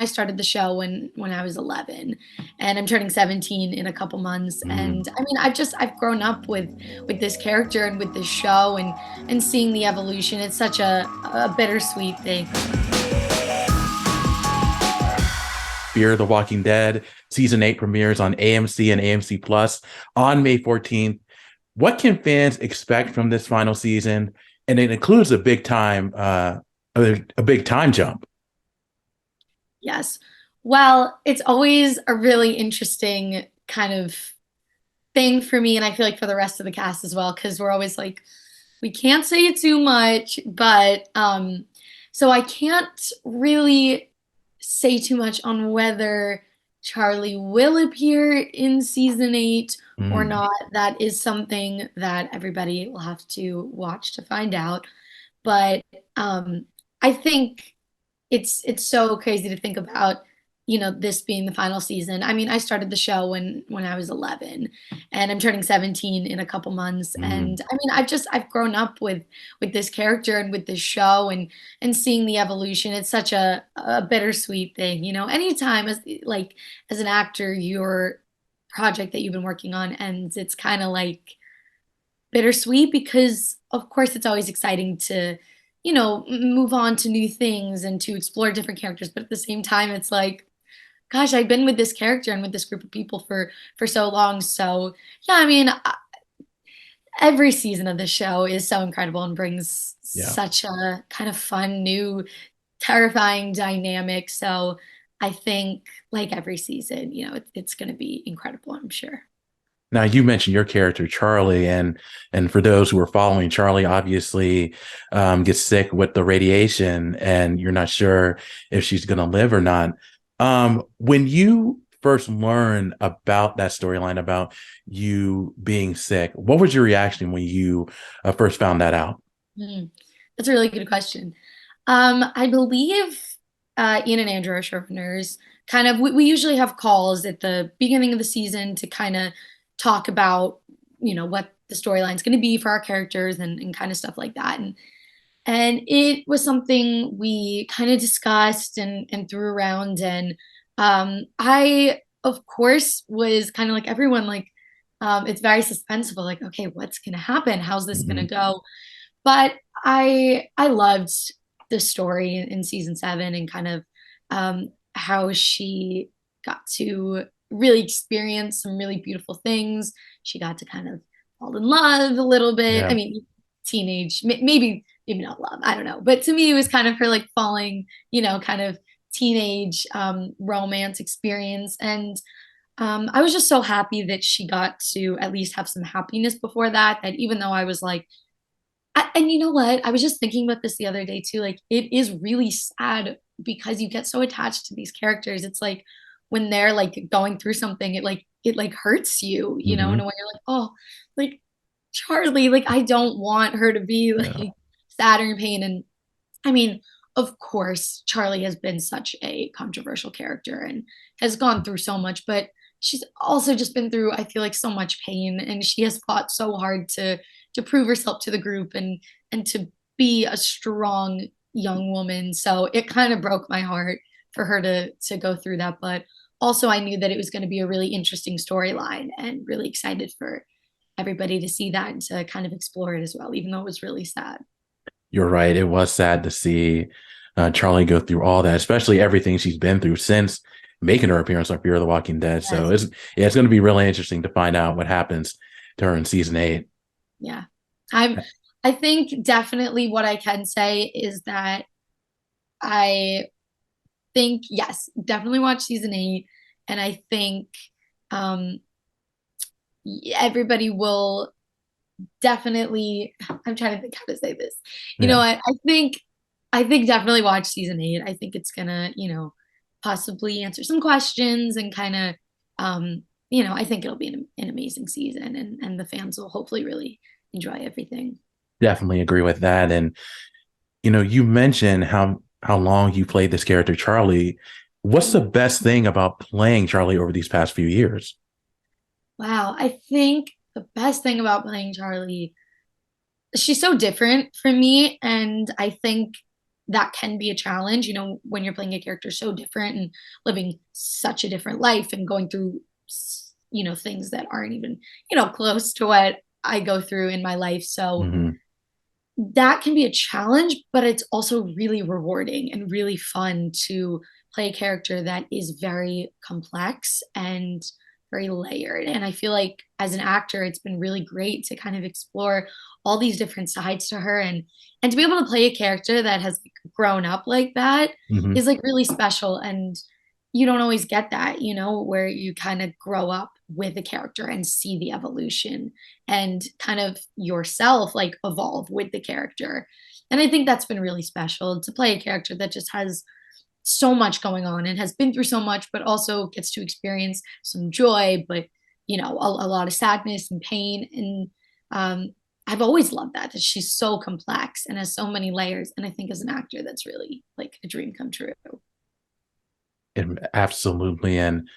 I started the show when I was 11, and I'm turning 17 in a couple months. Mm. And I mean, I've grown up with this character and with this show and seeing the evolution. It's such a bittersweet thing. Fear the Walking Dead season 8 premieres on AMC and AMC Plus on May 14th. What can fans expect from this final season? And it includes a big time jump. Yes. Well, it's always a really interesting kind of thing for me, and I feel like for the rest of the cast as well, because we're always like, we can't say too much, but so I can't really say too much on whether Charlie will appear in season 8 or Mm. not. That is something that everybody will have to watch to find out. But I think it's so crazy to think about, this being the final season. I mean, I started the show when I was 11, and I'm turning 17 in a couple months. And Mm. I mean, I've grown up with this character and with this show and seeing the evolution. It's such a bittersweet thing, anytime as an actor, your project that you've been working on ends, it's kind of like bittersweet because of course it's always exciting to move on to new things and to explore different characters, but at the same time it's like, gosh, I've been with this character and with this group of people for so long. So yeah, I mean, every season of the show is so incredible and brings Yeah. such a kind of fun new terrifying dynamic. So I think, like every season, it's going to be incredible, I'm sure. Now you mentioned your character Charlie, and for those who are following, Charlie obviously gets sick with the radiation, and you're not sure if she's going to live or not. When you first learned about that storyline about you being sick, what was your reaction when you first found that out? Mm, that's a really good question. I believe Ian and Andrew are showrunners. Kind of, we usually have calls at the beginning of the season to kind of talk about, what the storyline's going to be for our characters and kind of stuff like that. And it was something we kind of discussed and threw around. And I, of course, was kind of like everyone, like, it's very suspenseful. Like, okay, what's going to happen? How's this going to Mhm. go? But I loved the story in season 7 and kind of how she got to really experience some really beautiful things. She got to kind of fall in love a little bit. I Yeah. mean, teenage, maybe not love. I don't know. But to me, it was kind of her like falling, kind of teenage romance experience. And I was just so happy that she got to at least have some happiness before that. That even though I was like, and you know what? I was just thinking about this the other day too. Like, it is really sad because you get so attached to these characters. It's like when they're like going through something, it like hurts you, in a Hmm. way you're like, oh, like Charlie, like I don't want her to be Yeah. like sad or in pain. And I mean, of course, Charlie has been such a controversial character and has gone through so much, but she's also just been through, I feel like, so much pain, and she has fought so hard to prove herself to the group and to be a strong young woman. So it kind of broke my heart for her to go through that, but also I knew that it was going to be a really interesting storyline and really excited for everybody to see that and to kind of explore it as well, even though it was really sad. You're right. It was sad to see Charlie go through all that, especially everything she's been through since making her appearance on Fear the Walking Dead. So Yes. it's going to be really interesting to find out what happens to her in season 8. Yeah. I think definitely what I can say is that I think, yes, definitely watch season 8. And I think um everybody will definitely, I'm trying to think how to say this. Yeah, I think definitely watch season 8. I think it's gonna, possibly answer some questions and kind of I think it'll be an amazing season, and the fans will hopefully really enjoy everything. definitely agree with that. And you mentioned how long you played this character, Charlie. What's the best thing about playing Charlie over these past few years? Wow, I think the best thing about playing Charlie, she's so different from me, and I think that can be a challenge, when you're playing a character so different and living such a different life and going through, things that aren't even, close to what I go through in my life. So Hmm. that can be a challenge, but it's also really rewarding and really fun to play a character that is very complex and very layered. And I feel like as an actor, it's been really great to kind of explore all these different sides to her, and to be able to play a character that has grown up like that Hmm. is like really special. And you don't always get that, where you kind of grow up with a character and see the evolution and kind of yourself like evolve with the character. And I think that's been really special to play a character that just has so much going on and has been through so much, but also gets to experience some joy, but a lot of sadness and pain. And I've always loved that she's so complex and has so many layers. And I think as an actor, that's really like a dream come true. Absolutely. And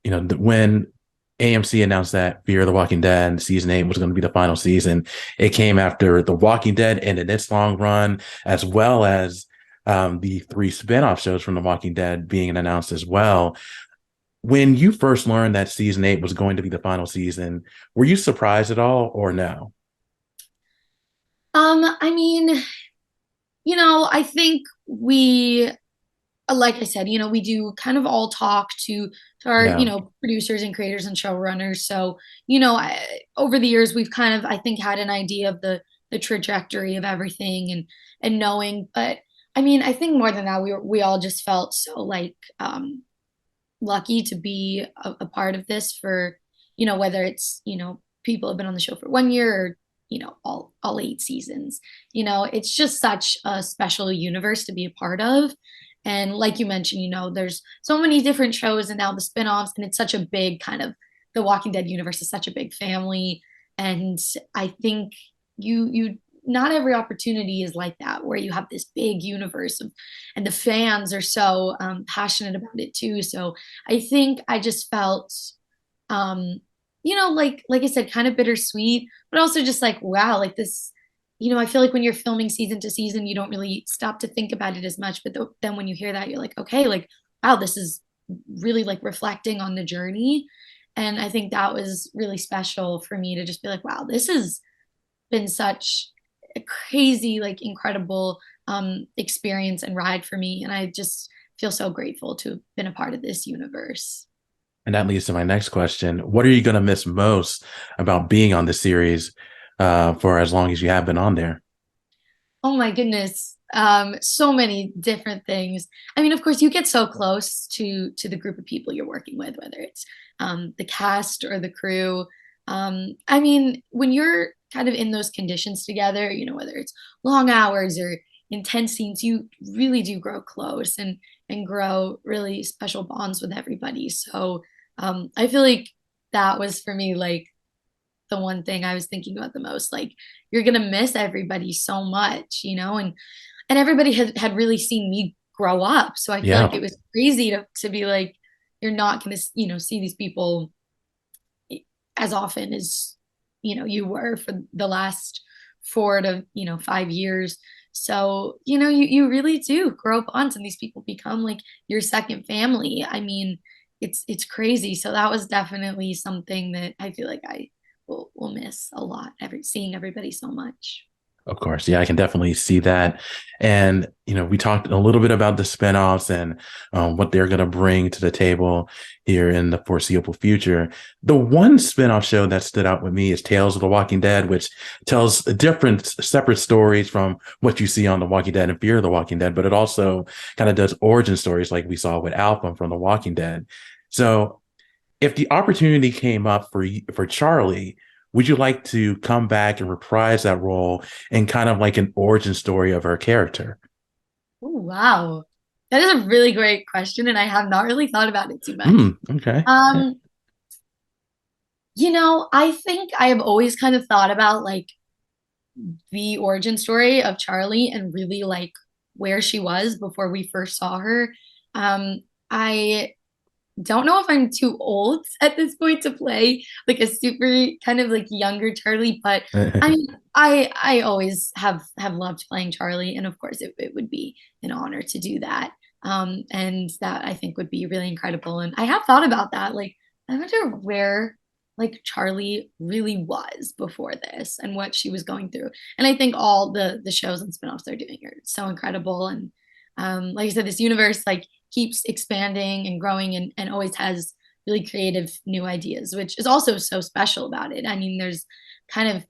when AMC announced that Fear the Walking Dead season 8 was going to be the final season, it came after The Walking Dead ended its long run, as well as the three spinoff shows from The Walking Dead being announced as well. When you first learned that season 8 was going to be the final season, were you surprised at all or no? I mean, I think we, like I said, we do kind of all talk to our, Yeah. producers and creators and showrunners. So, over the years, we've kind of, I think, had an idea of the trajectory of everything and knowing. But I mean, I think more than that, we all just felt so like lucky to be a part of this for, whether it's, people have been on the show for 1 year or, all 8 seasons. It's just such a special universe to be a part of. And like you mentioned, there's so many different shows and now the spin-offs, and it's such a big kind of the Walking Dead universe is such a big family. And I think you not every opportunity is like that where you have this big universe of, and the fans are so passionate about it too. So I think I just felt, um, like I said, kind of bittersweet, but also just like, wow, like this, I feel like when you're filming season to season, you don't really stop to think about it as much. But then when you hear that, you're like, okay, like, wow, this is really like reflecting on the journey. And I think that was really special for me to just be like, wow, this has been such a crazy, like incredible experience and ride for me. And I just feel so grateful to have been a part of this universe. And that leads to my next question. What are you going to miss most about being on the series for as long as you have been on there? Oh my goodness. So many different things. I mean, of course, you get so close to the group of people you're working with, whether it's the cast or the crew. I mean, when you're kind of in those conditions together, whether it's long hours or intense scenes, you really do grow close and grow really special bonds with everybody. So I feel like that was for me like the one thing I was thinking about the most. Like you're gonna miss everybody so much, and everybody had really seen me grow up. So I feel like Yeah, it was crazy to be like, you're not gonna, see these people as often as, you were for the last 4 to 5 years. So, you really do grow bonds and these people become like your second family. I mean, it's crazy. So that was definitely something that I feel like I will miss a lot, seeing everybody so much. of course. Yeah, I can definitely see that. And, we talked a little bit about the spinoffs and what they're going to bring to the table here in the foreseeable future. The one spinoff show that stood out with me is Tales of the Walking Dead, which tells different separate stories from what you see on The Walking Dead and Fear of the Walking Dead, but it also kind of does origin stories like we saw with Alpha from The Walking Dead. So if the opportunity came up for Charlie, would you like to come back and reprise that role in kind of like an origin story of her character? Oh, wow. That is a really great question, and I have not really thought about it too much. Okay. Um, I think I have always kind of thought about like the origin story of Charlie and really like where she was before we first saw her. I don't know if I'm too old at this point to play like a super kind of like younger Charlie, but I mean, I always have loved playing Charlie, and of course it would be an honor to do that. And that I think would be really incredible. And I have thought about that. Like, I wonder where like Charlie really was before this and what she was going through. And I think all the shows and spinoffs they're doing are so incredible. And like I said, this universe like keeps expanding and growing and always has really creative new ideas, which is also so special about it. I mean, there's kind of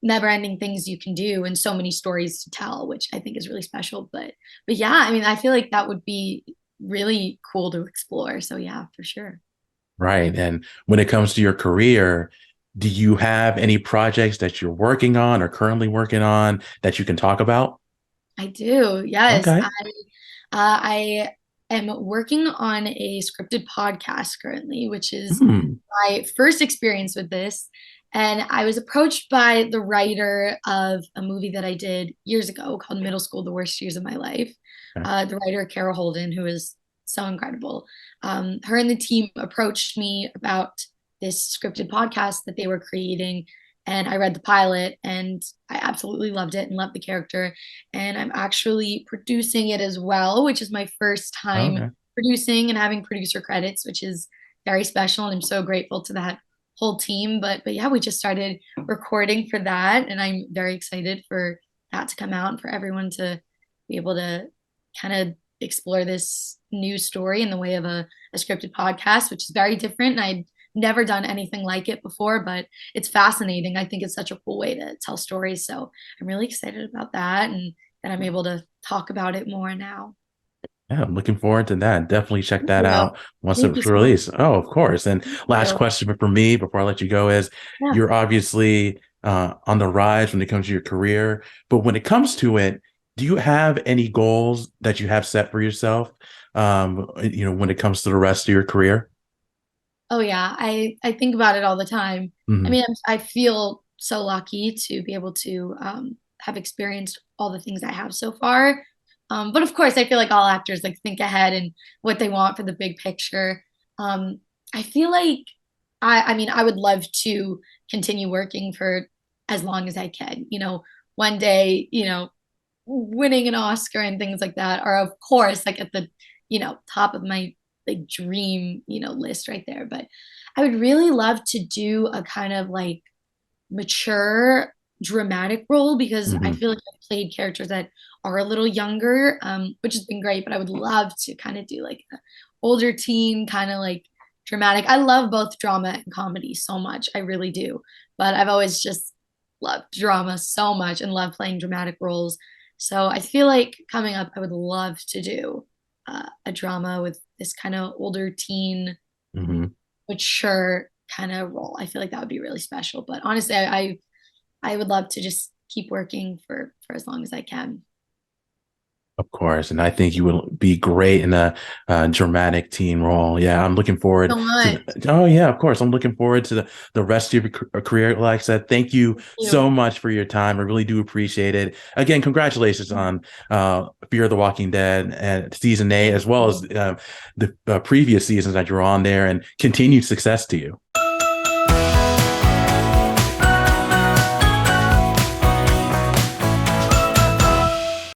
never ending things you can do and so many stories to tell, which I think is really special. But yeah, I mean, I feel like that would be really cool to explore. So yeah, for sure. Right. And when it comes to your career, do you have any projects that you're working on or currently working on that you can talk about? I do. Yes. Okay. I am working on a scripted podcast currently, which is Hmm. my first experience with this. And I was approached by the writer of a movie that I did years ago called Middle School, The Worst Years of My Life. Okay. The writer, Carol Holden, who is so incredible. Her and the team approached me about this scripted podcast that they were creating. And I read the pilot and I absolutely loved it and loved the character. And I'm actually producing it as well, which is my first time Okay. producing and having producer credits, which is very special. And I'm so grateful to that whole team. But yeah, we just started recording for that. And I'm very excited for that to come out and for everyone to be able to kind of explore this new story in the way of a scripted podcast, which is very different. And I'd never done anything like it before, but it's fascinating. I think it's such a cool way to tell stories. So I'm really excited about that and that I'm able to talk about it more now. Yeah, I'm looking forward to that. Definitely check Thank that you. out once Thank you it's so much. released. Oh, of course. And Thank last you. question for me before I let you go is Yeah. you're obviously on the rise when it comes to your career, but when it comes to it, do you have any goals that you have set for yourself? When it comes to the rest of your career? Oh yeah, I think about it all the time. I Hmm. mean, I feel so lucky to be able to have experienced all the things I have so far. But of course, I feel like all actors like think ahead and what they want for the big picture. I feel like I mean, I would love to continue working for as long as I can. You know, one day, winning an Oscar and things like that are of course like at the top of my like dream list right there. But I would really love to do a kind of like mature dramatic role because I Hmm. feel like I've played characters that are a little younger, which has been great. But I would love to kind of do like an older teen kind of like dramatic. I love both drama and comedy so much. I really do. But I've always just loved drama so much and love playing dramatic roles. So I feel like coming up, I would love to do a drama with this kind of older teen, Hmm. mature kind of role. I feel like that would be really special. But honestly, I would love to just keep working for as long as I can. Of course, and I think you will be great in a, dramatic teen role. Yeah, I'm looking forward So to much. the. Oh yeah, of course, I'm looking forward to the rest of your career. Like I said, thank you You. so much for your time. I really do appreciate it. Again, congratulations on Fear of the Walking Dead and season 8, Thank as well as you. the previous seasons that you're on there, and continued success to you.